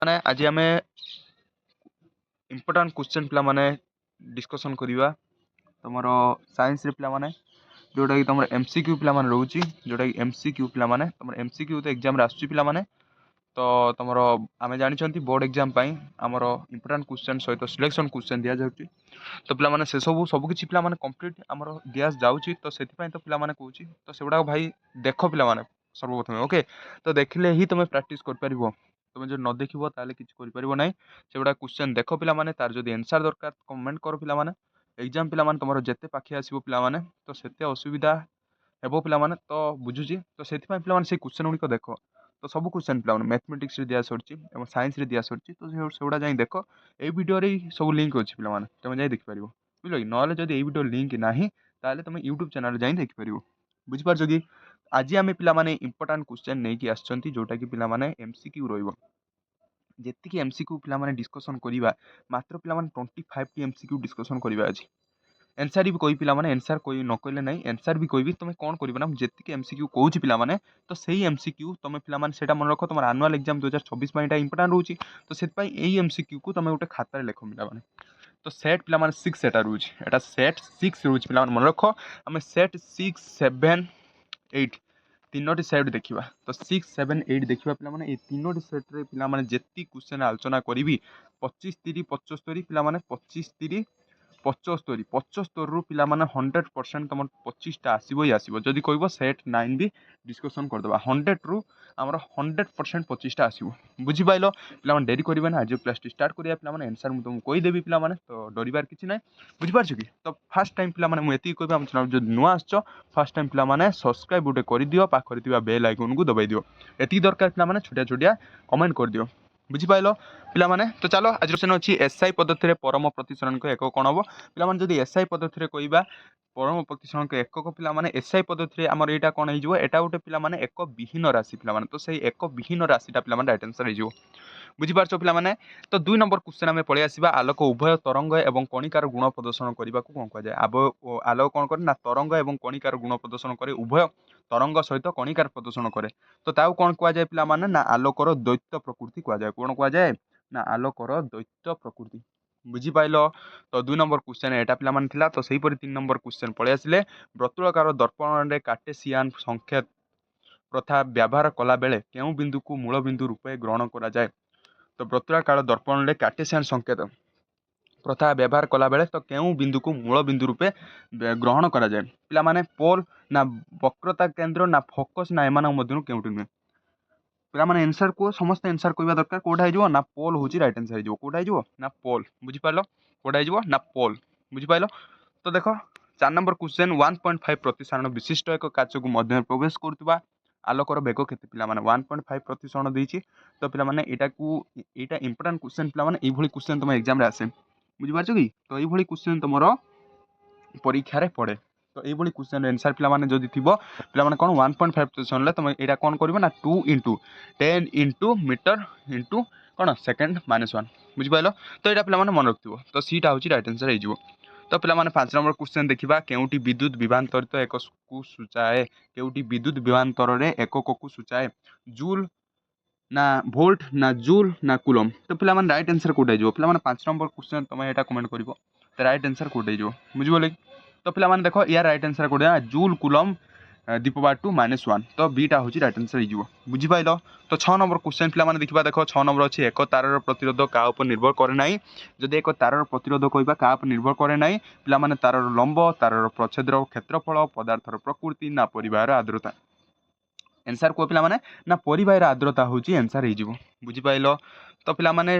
माने आज आम इम्पोर्टाट क्वेश्चन पिला माने डिस्कसन करवा तुम साइंस रे पिला माने जोटा कि तुम एमसीक्यू पिला माने रोची जोटा कि एमसीक्यू पिला माने तुम एमसीक्यू तो एग्जाम रे आसुची पिला माने तो तुम आम जानी बोर्ड एग्जाम आमर इम्पोर्टाट क्वेश्चन सहित सिलेक्शन क्वेश्चन दि जाऊँगी तो पिला से सबकि पिला कंप्लीट आमर दिया जाऊँगी तो से तो पिला कहूँ तो से गुड़ा भाई देख पिला सर्वप्रथम ओके तो देखले ही तुम प्रैक्टिस कर तुम जो न देख ताले किसी कर ना से गुड़ा क्वेश्चन देख पिला तार जो एनसार दरकार कमेंट कर पिला एग्जाम पिला तुम जिते पाखे आसो पिला तो से असुविधा हेबो पिला तो बुझुची तो से पिला से क्वेश्चन गुड़िक देख तो सब क्वेश्चन पिला मैथमेटिक्स दिया सर साइंस दिया सर तो सेगुड़ा जाए देख ये वीडियो सब लिंक अच्छी पिला तुम जाए देखिपार बुझल कि ना जब ये वीडियो लिंक ना ताले तुम यूट्यूब चैनल जाए देखिपार बुझिपार कि आज आम पिला इम्पोर्टाट क्वेश्चन नहीं आसछंती जोटा कि पिला एमसीक्यू रहिबो जेतिकी एमसीक्यू पिला डिस्कसन करवा मात्र पिला 25 टी एमसीक्यू डिस्कसन करवा आज एनसार भी कही पिला एनसार कोई न कहले ना एनसार भी कहि तुम कौन कर ना जी एमसीक्यू कहूँ पिला तो सही एमसीक्यू तुम पिला मन रख तुम आनुआल एग्जाम 2024 इंपोर्टाट रोचे तो से एमसीक्यू को तुम गोटे खाता लिख पिला तो सेट पिला 6 सेटा रोचे एटा सेट 6 रोचे पिला मन रख आम सेट 6 7 8 तीनोटी सेट देखा तो 6 7 8 देखा पिला ये तीनोटी सेट्रे पिला जी क्वेश्चन आलोचना करी 25 30 75 पिला 25 30 75 75 रु पिला 100% तुम 25टा आसो ही आसो जदि कह सेट 9 भी डिस्कसन करदे 100 रु आमर 100% 25टा आसो बुझिपाल पिला डेरी करेंगे ना आज क्लास स्टार्ट करिया पिला एनसार मुझे तुमको कहीदेवी पिला तो डरबार किसी ना बुझिपार कि तो फास्ट टाइम पिला मुझे कह आम चैनल जो नुआ आस फास्ट टाइम पिला सब्सक्राइब गोटे कर दियो पाखरे बेल आइकन को दबाई दियो एति दरकार पिला छोटिया छोटिया कमेंट कर दियो बुझिपाल पिला तो चलो आज क्वेश्चन अच्छी एसआई पद्धति परम प्रतिसरण एक कौन हम पिला जब एसआई पद्धति कहवा परम प्रतिसरण एकक पिला एसआई पद्धति आमर यहाँ कौन हो गोटे पिला एक विहीन राशि पिला तो सही एक विहीन राशिटा पिला राइट आंसर हो बुझिपार पिला तो 2 नंबर क्वेश्चन आम पलि आसवा आलोक उभय तरंग और कणिकार गुण प्रदर्शन करने को कौन कहुए आलोक कौन करे ना तरंग और कणिकार गुण प्रदर्शन करे उभय तरंग सहित कणिकार प्रदर्शन करे तो ताऊ कौन कहुए पिला ना आलोकर द्वैत प्रकृति कहुए कौन कहुए ना आलोकर द्वैत प्रकृति बुझिपाल तो 2 नंबर क्वेश्चन एटा पिला तो सही 3 नंबर क्वेश्चन पलि आसिले वर्तुलाकार दर्पण कार्टेसियन संकेत प्रथा व्यवहार कला बेले केउं बिंदु को मूल बिंदु रूपे ग्रहण करा जाए तो वर्तुलाकार दर्पण में कार्टेसियन संकेत प्रथा व्यवहार कला बेले तो केउं बिंदु को मूल बिंदु रूपे ग्रहण करा जाए पिला माने पोल ना वक्रता केंद्र ना फोकस ना एमान मध्यनु केउंटी नुहे पिला माने आंसर को समस्त आंसर कहबा दरकार कोडा हो ना पोल होची राइट आंसर हो कोडा हो ना पोल बुझिपाल कोडा हो ना पोल बुझिपाल तो देखो 4 नंबर क्वेश्चन 1.5 प्रतिसरण विशिष्ट एक काच को मध्य प्रवेश करथुबा आलोकर बेग केते पिला माने 1.5 प्रतिसरण देछि तो पिला माने एटा इंपोर्टेंट क्वेश्चन पिला माने एभली क्वेश्चन तुम एग्जाम रे आसे बुझिपारछ कि तो एभली क्वेश्चन तुमरो परीक्षा रे पड़े तो ये क्वेश्चन आंसर पिला जदि थिबो पिला माने कोन 1.5 प्रतिशत ले तुम एटा कोन करबो ना 2 * 10 * मीटर * कोन सेकंड -1 बुझिपाइलो तो एटा पिला माने मन रखथिबो तो सीटा होची राइट आंसर हे जिवो तो पिला माने 5 नंबर क्वेश्चन देखिबा केउटी विद्युत विभांतरित एक को सूचाए केउटी विद्युत विभांतर रे एकक को सूचाए जूल ना वोल्ट ना जूल ना कूलम तो पिला माने राइट आंसर कोटा जिवो पिला माने 5 नंबर क्वेश्चन तुम एटा कमेंट करिवो तो राइट आंसर कोटा जिवो बुझिबो तो पिला माने देखो यार राइट आंसर कोटा जूल कूलम दीपवार टू -1 तो बीटा होची राइट आंसर हो बुझिपाइल तो 6 नंबर क्वेश्चन पिला माने देखिबा देखो 6 नंबर अछि एक तारर प्रतिरोध का ऊपर निर्भर करे नाही जदि एक तारर प्रतिरोध कहबा का ऊपर निर्भर करे नाही पिला माने तारर लंब तारर प्रच्छेदर क्षेत्रफल पदार्थर प्रकृति ना परिवार आर्द्रता आंसर को पिला माने ना परिवार आर्द्रता होची आंसर हे जिवो बुझिपाइल तो पिला माने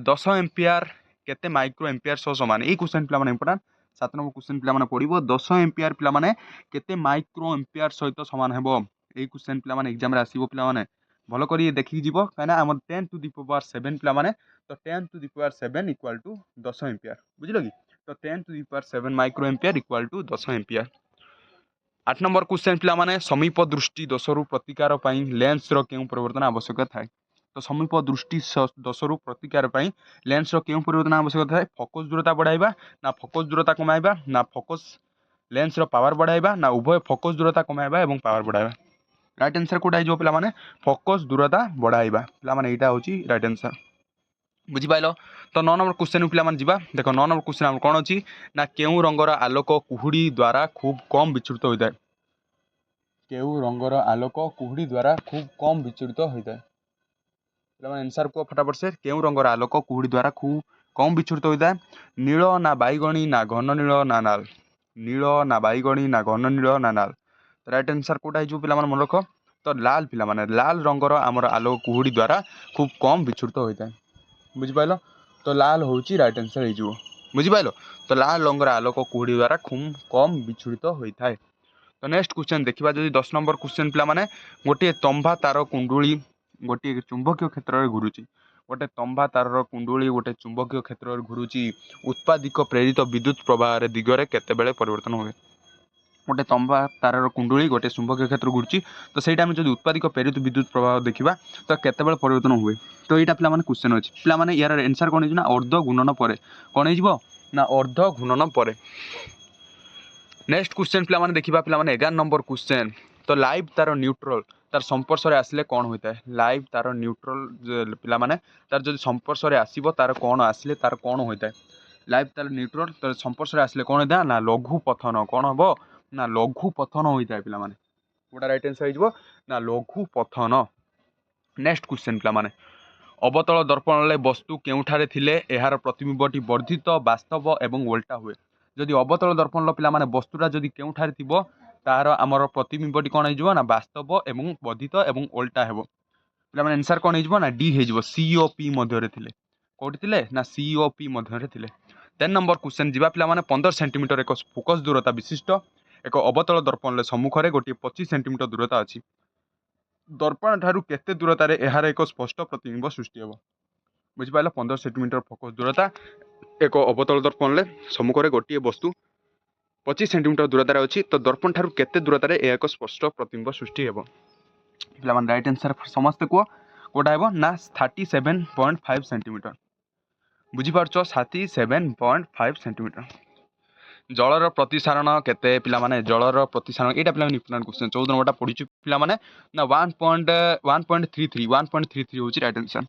10 एम्पियर केते माइक्रो एम्पियर सो समान ए क्वेश्चन पिला माने इंपोर्टेंट 7 नंबर क्वेश्चन पिला माने पड़िबो 10 एम्पियर पिला माने केते माइक्रो एम्पियर सहित समान हेबो ए क्वेश्चन पिला माने एग्जाम रे आसीबो पिला माने भलो करी देखि जिवो काना हमर 10 टू द पावर 7 पिला माने तो 10 to the power 7 equal to 10 ampere बुझिलो कि तो 10 to the power 7 micro ampere equal to 10 ampere 8 number question पिला माने समीप दृष्टि दोषरु प्रतिकार पई लेंस रो केउ परिवर्तन आवश्यक थाए तो समीप दृष्टि दोषरु प्रतिकार पई लेंस रो केउ परिवर्तन आवश्यक थाए फोकस दूरता बढ़ाइबा ना फोकस दूरता कमाइबा ना फोकस लेंस रो पावर बढ़ाइबा ना उभय फोकस दूरता कमाइबा एवं पावर बढ़ाइबा राइट आंसर कोटा जो पिला माने फोकस दूरता बढ़ाइबा पिला माने एटा होची राइट आंसर बुझिपाल। तो 9 नंबर क्वेश्चन पिला माने जिबा देखो 9 नंबर क्वेश्चन हम कोन अछि ना केउ रंगर आलोक कुहुडी द्वारा खूब कम विचलित होइता केउ रंगर आलोक कुहुडी द्वारा खूब कम विचलित होइता पिला माने आंसर को फटाफट से केउ रंगर आलोक कुहुडी द्वारा खूब कम विचलित होइता नील ना बैगणी ना घन नील ना नाल नील ना बैगणी ना घन नील ना नाल राइट आंसर कोटा हिजो पिला माने मन रख तो लाल पिला माने लाल रंगर आमर आलोक कुहुडी द्वारा खूब कम विचलित होइता बुझिपाल। तो लाल हूँ रईट आंसर हो बुझिपाल। तो लाल रंगर आलोक कुहुडी द्वारा खूब कम विचलित होता है। तो नेक्स्ट क्वेश्चन देखा जब 10 नंबर क्वेश्चन पिला माने गोटे तंबा तार कुंडुली गोटे चुंबकीय क्षेत्र में घुरुची गोटे तंबा तार कुंडुली गोटे चुंबकीय क्षेत्र में घुरुची उत्पादिक प्रेरित विद्युत प्रवाह दिगरे केतेबेले परिवर्तन हुए गोटे तंबा तार कुंडुली गोटे चुंबकीय क्षेत्र घुरुची तो सही टाइम जब उत्पादिक प्रेरित विद्युत प्रवाह देखा तो केतेबेले परिवर्तन हुए तो यहाँ पिला क्वेश्चन अच्छी पिला यार आंसर कौन ना अर्ध गुणन पर कौन ना अर्ध गुणन पर। नेक्स्ट क्वेश्चन पिला देखा पिला 11 नंबर क्वेश्चन तो लाइव तार न्यूट्रल तार संपर्श में आसिले कौन होता है लाइव तार न्यूट्रल पिला तार जो संपर्श में आसो तार कौन आसिले तार कौन होता है लाइव तार न्यूट्रल तार संपर्श में आसिले कौन होता है ना लघु पथन कौन हम ना लघु पथन होता है पिला गोटा राइट आंसर हो ना लघु पथन। नेक्स्ट क्वेश्चन पिला अवतल दर्पण वस्तु केउठारे थिले एहार प्रतिबिंबटी वर्धित वास्तव एवं उल्टा हुए जदि अवतल दर्पण पिला वस्तुटा जदि केउठारे थिबो तार आमर प्रतिबिंबटी कौन हो ना वास्तव एवं वर्धित एवं उल्टा हेबो पिला आंसर कौन हो ना डी हो सीओपी मध्य थिले कोठी थिले ना सीओपी मध्य थिले। 10 नंबर क्वेश्चन जीवा पिला 15 सेंटीमीटर एक फोकस दूरता विशिष्ट एक अवतल दर्पण सम्मुख में गोटे 25 सेंटीमीटर दूरता अच्छी दर्पण ठारू केते दूरतार एहार एक स्पष्ट प्रतिबिंब सृष्टि हेबो बुझिपाल 15 सेंटीमीटर फोकस दूरता एक अवतल दर्पण सम्मुख में गोटे वस्तु 25 सेंटीमीटर दूरतार अच्छी तो दर्पण ठारू केते दूरतार एक स्पष्ट प्रतिबिंब सृष्टि हेबो पिला राइट आंसर समस्त कह कोटा हेबो ना 37.5 सेंटीमीटर बुझिपारछ 37.5 सेंटीमीटर। जलर प्रतिसारण केते पिला माने जलर प्रतिसारण एटा पिला इंपोर्टेंट क्वेश्चन 14 नंबरटा पढिछु पिला माने ना 1.33 होची राइट आंसर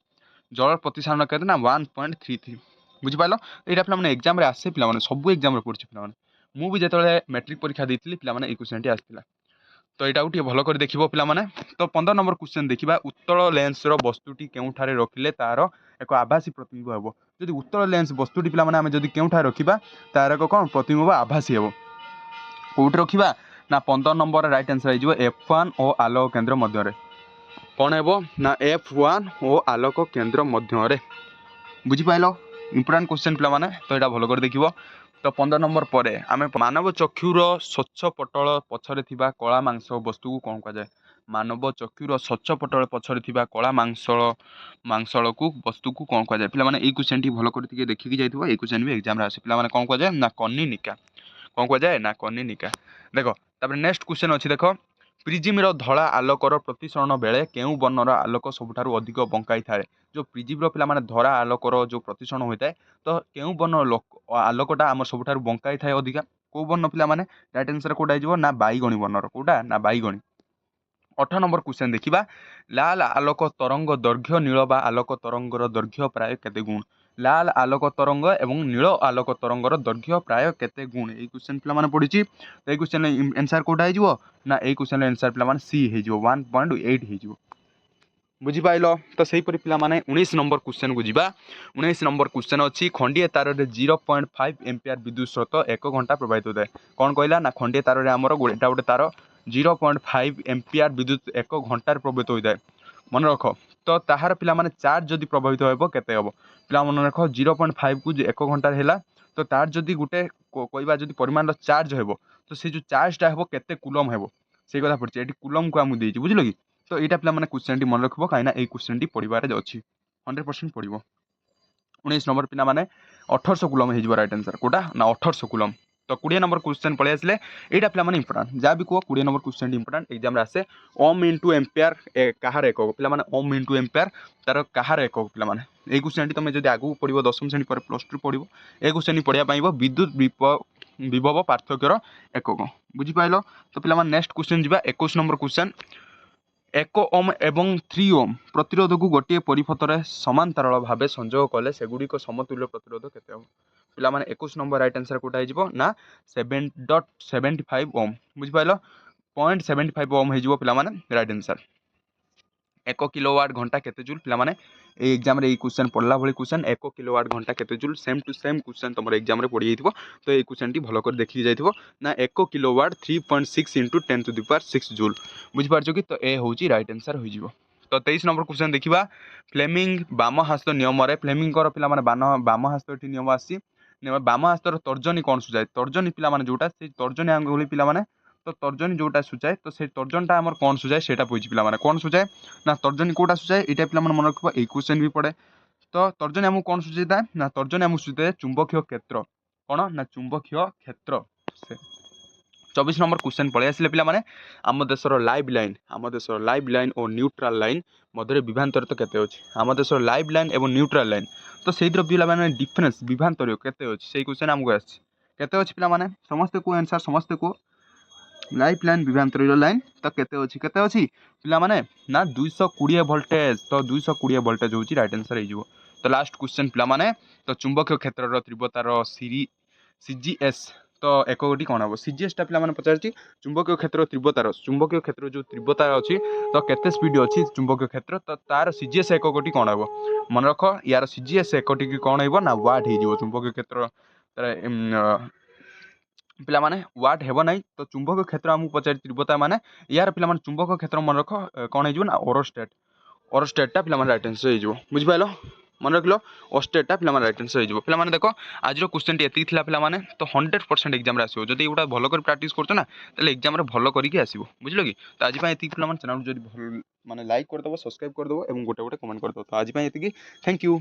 जलर प्रतिसारण केते ना 1.33 बुझिपालो एटा पिला माने एग्जाम रे आसे पिला माने सब एग्जाम रे पढिछु पिला माने मु भी जेतले मैट्रिक परीक्षा देइतिली पिला माने ए क्वेश्चन टी आस्तिला तो यहाँ गोटे भल कर देखिए पे तो 15 नंबर क्वेश्चन देखा उत्तल लेंस वस्तुटी केउठारे रखिले तार एक आभासी प्रतिबिंब हेबो जदि उत्तल लेंस वस्तुटी पे आम जदि केउठारे रखिबा तार एक कौन प्रतिबिंब आभासी हेबो कोउठ रखिबा ना 15 नंबर राइट आंसर हो F1 और आलोक केन्द्र मध्य कौन हेबो ना F1 और आलोक केन्द्र मध्य बुझिपाइल इंपोर्टेंट क्वेश्चन पे तो यहाँ भल कर देखिबो तो 15 नंबर पर आम मानव चक्षुर स्वच्छ पटल पछरे थिबा कला मांस वस्तु को कौन कहुए मानव चक्षुर स्वच्छ पटल पछरे थिबा कला मांसल को वस्तु को कौन कहुए पे ये क्वेश्चन टी भल कर देखिकी जाइथिबो ये क्वेश्चन भी एग्जाम रे आसे पे कौन कहुए ना कनिनिका कौन कहुए ना कनिनिका देख तापर नेक्स्ट क्वेश्चन अच्छी देख प्रिजिम्र धला आलोकर प्रतिसरण बेले केउ वर्णर आलोक सबुठारु अधिक बंकाई थाए जो प्रिजिम्र पिला माने धरा आलोकर जो प्रतिसरण होता है तो केउ वर्ण आलोकटा आम सबुठारु बंकाई थाए अधिका को वर्ण पिला माने राइट आंसर कोटा हो ना बैगणी वर्णर कोटा ना बैगणी। 18 नंबर क्वेश्चन देखिबा लाल आलोक तरंग दैर्घ्य नील बा आलोक तरंगर दैर्घ्य प्राय केते गुण लाल आलोक तरंग एवं नील आलोक तरंगर दैर्घ्य प्राय केते गुण ए क्वेश्चन पिला माने पढिछि तो ए क्वेश्चन आंसर कोटा हो ना ए क्वेश्चन आंसर पिला माने सी हो 1.8 हो बुझिपाइल। तो सही परि पिला माने 19 नंबर क्वेश्चन को जीवा 19 नंबर क्वेश्चन अच्छी खंडीय तार रे 0.5 एम्पियर विद्युत स्रोत 1 घंटा प्रवाहित होता है कौन कहला ना खंडीय तार रे हमर गोटा गोटे तार 0.5 एम्पियर विद्युत 1 घंटा प्रभावित होता है मन रख तो ताहार पिला माने चार्ज जदि प्रभावित होबो केते होबो पिला मन रख 0.5 को 1 घंटा हेला तो तार जदि गोटे कहबा जदि परिमाण चार्ज हेबो तो से जो चार्जटा हेबो केते कूलम हेबो से कथा पड़छि एटी कूलम को हम देछि बुझिलो कि तो यहाँ पे क्वेश्चन टी मन रखिबो काइना ए क्वेश्चन टी पढ़िबार अछि 100% पढ़िबो 19 नंबर पिना माने 1800 कूलम हे राइट आंसर कोटा ना 1800 कूलम। तो 20 नंबर क्वेश्चन पळे आसले एटा पिला माने इंपोर्टेंट जा भी को 20 नंबर क्वेश्चन इंपोर्टेंट एग्जाम रे आसे ओम इनटू एम्पियर काहार एक पिला माने ओम इनटू एम्पियर तार काहार एक पिला माने ए क्वेश्चन टी तमे जदि आगु पढिबो 10वीं श्रेणी पर प्लस 2 पढिबो ए क्वेश्चन पढिया पाइबो विद्युत विभव पार्थक्यर एकक बुझि पाइलो। तो पिला माने नेक्स्ट क्वेश्चन जिबा 21 नंबर क्वेश्चन 1 ଓମ୍ ଏବଂ 3 ଓମ୍ ପ୍ରତିରୋଧକୁ ଗୋଟିଏ ପରିପଥରେ ସମାନ୍ତରାଳ ଭାବେ ସଂଯୋଗ କଲେ ସେଗୁଡ଼ିକ ସମତୁଲ୍ୟ ପ୍ରତିରୋଧ କେତେ ହେବ? ପିଲାମାନେ 21 ନମ୍ବର ରାଇଟ୍ ଆନ୍ସର କୋଉଟା ହେଇଯିବ ନା 7.75 ଓମ୍। ବୁଝିପାରିଲ? 0.75 ଓମ୍ ହେଇଯିବ ପିଲାମାନେ ରାଇଟ୍ ଆନ୍ସର। 1 କିଲୋୱାଟ୍ ଘଣ୍ଟା କେତେ ଜୁଲ୍? ପିଲାମାନେ এই এক্সামে এই কোশ্চেন পড়লা ভଳି কোশ্চেন 1 কিলোওয়াট ঘন্টা কেতে joule same to same question তোমার এক্সামে পড়ি যাইଥିବ তো এই কোশ্চেনটি ভালো করে দেখি যাইଥିବ না 1 kilowatt 3.6 into 10 to the power 6 joule. বুঝিপারছো কি? তো এ হচ্ছে রাইট আনসার হয়ে যাব। তো 23 নম্বর কোশ্চেন দেখিবা ফ্লেমিং বাম হস্ত নিয়মরে ফ্লেমিংর পিলা মানে বাম হস্ত এটি নিয়ম আসছে বাম হস্তর তর্জনী কোণ সুঝায় তর্জনী পিলা মানে যেটা সেই তর্জনী আঙ্গুলি পিলা মানে তো তর্জনী যেটা সুঝায় তো সেই তর্জনটা আমার কোণ সুঝায় সেটা বুঝি পিলা মানে কোণ সুঝায় না তর্জনী কোটা সুঝায় এটা পিলা মানে মনে রাখবা এই কোশ্চেন भी পড়ে। তো তর্জনী ଆମକୁ କ'ଣ ସୂଚାଇଥାଏ ନା ତର୍ଜনী ଆମକୁ ସୂଚାଇଥାଏ ଚୁମ୍ବକୀୟ କ୍ଷେତ୍ର କ'ଣ ନା ଚୁମ୍ବକୀୟ କ୍ଷେତ୍ର। 24 নম্বର କ୍ୱେଶ୍ଚନ୍ ପଳେଇ ଆସିଲେ ପିଲାମାନେ ଆମ ଦେଶର ଲାଇଭ୍ ଲାଇନ୍ ଓ ନ୍ୟୁଟ୍ରାଲ୍ ଲାଇନ୍ ମଧ୍ୟରେ ବିଭାନ୍ତରିତ କେତେ ଅଛି? ଆମ ଦେଶର ଲାଇଭ୍ ଲାଇନ୍ ଏବଂ ନ୍ୟୁଟ୍ରାଲ୍ ଲାଇନ୍ ତ ସେଇଥିର ପିଲାମାନେ ଡିଫରେନ୍ସ ବିଭାନ୍ତରୀୟ କେତେ ଅଛି ସେଇ କ୍ୱେଶ୍ଚନ୍ ଆମକୁ ଆସିଛି। କେତେ ଅଛି ପିଲାମାନେ ସମସ୍ତେ କୁହ ଆନ୍ସର୍ ସମସ୍ତେ କୁହ। ଲାଇଫ୍ ଲାଇନ୍ ବିଭାନ୍ତରୀୟ ଲାଇନ୍ ତ କେତେ ଅଛି ପିଲାମାନେ ନା 220 ଭୋଲ୍ଟେଜ୍। ତ 220 ଭୋଲ୍ଟେଜ୍ ହେଉଛି ରାଇଟ୍ ଆନ୍ସର୍ ହେଇଯିବ। ତ ଲାଷ୍ଟ କ୍ୱେଶ୍ଚନ୍ ପିଲାମାନେ ତ ଚୁମ୍ବକୀୟ କ୍ଷେତ୍ରର ତୀବ୍ରତାର ସିଜିଏସ୍ ତ এককটি କ'ଣ ହେବ? ସିଜିଏସ୍ଟା ପିଲାମାନେ ପଚାରିଛି ଚୁମ୍ବକୀୟ କ୍ଷେତ୍ର ଚୁମ୍ବକୀୟ କ୍ଷେତ୍ର ଯେଉଁ ତୀବ୍ରତା ଅଛି ତ କେତେ ସ୍ପିଡ୍ ଅଛି ଚୁମ୍ବକୀୟ କ୍ଷେତ୍ର ତ ତାର ସିଜିଏସ୍ এককଟି କ'ଣ ହେବ? ମନେ ରଖ ୟାର ସିଜିଏସ୍ এককଟି କ'ଣ ହେବ ନା ୱାଟ୍ ହେଇଯିବ। ଚୁମ୍ବକୀୟ କ୍ଷେତ୍ର ପିଲାମାନେ ୱାଟ୍ ହେବ ନାହିଁ। ତ ଚୁମ୍ବକୀୟ କ୍ଷେତ୍ର ଆମକୁ ପଚାରି ତୀବ୍ରତା ମାନେ ୟାର ପିଲାମାନେ ଚୁମ୍ବକୀୟ କ୍ଷେତ୍ର ମନେ ରଖ କ'ଣ ହେଇଯିବ ନା ଓରୋଷ୍ଟେଟ୍ଟା ପିଲାମାନେ ରାଇଟ୍ ଆନ୍ସର୍ ହେଇଯିବ। ବୁଝିପାରିଲ? ମନେ ରଖିଲ ଓଷ୍ଟେଟ୍ଟା ପିଲାମାନେ ରାଇଟ୍ ଆନ୍ସର୍ ହେଇଯିବ। ପିଲାମାନେ ଦେଖ ଆଜିର କ୍ୱେଶ୍ଚନ୍ଟି ଏତିକି ଥିଲା ପିଲାମାନେ ତ 100% ଏକ୍ଜାମ୍ରେ ଆସିବ। ଯଦି ଏଗୁଡ଼ା ଭଲ କରି ପ୍ରାକ୍ଟିସ୍ କରୁଛ ନା ତାହେଲେ ଏକ୍ଜାମ୍ରେ ଭଲ କରିକି ଆସିବ। ବୁଝିଲ କି? ତ ଆଜି ପାଇଁ ଏତିକି ପିଲାମାନେ ଚ୍ୟାନେଲ୍ ଯଦି ଭଲ ମାନେ ଲାଇକ୍ କରିଦେବ ସବସ୍କ୍ରାଇବ୍ କରିଦେବ ଏବଂ ଗୋଟେ କମେଣ୍ଟ କରିଦେବ। ତ ଆଜି ପାଇଁ ଏତିକି ଥ୍ୟାଙ୍କ ୟୁ।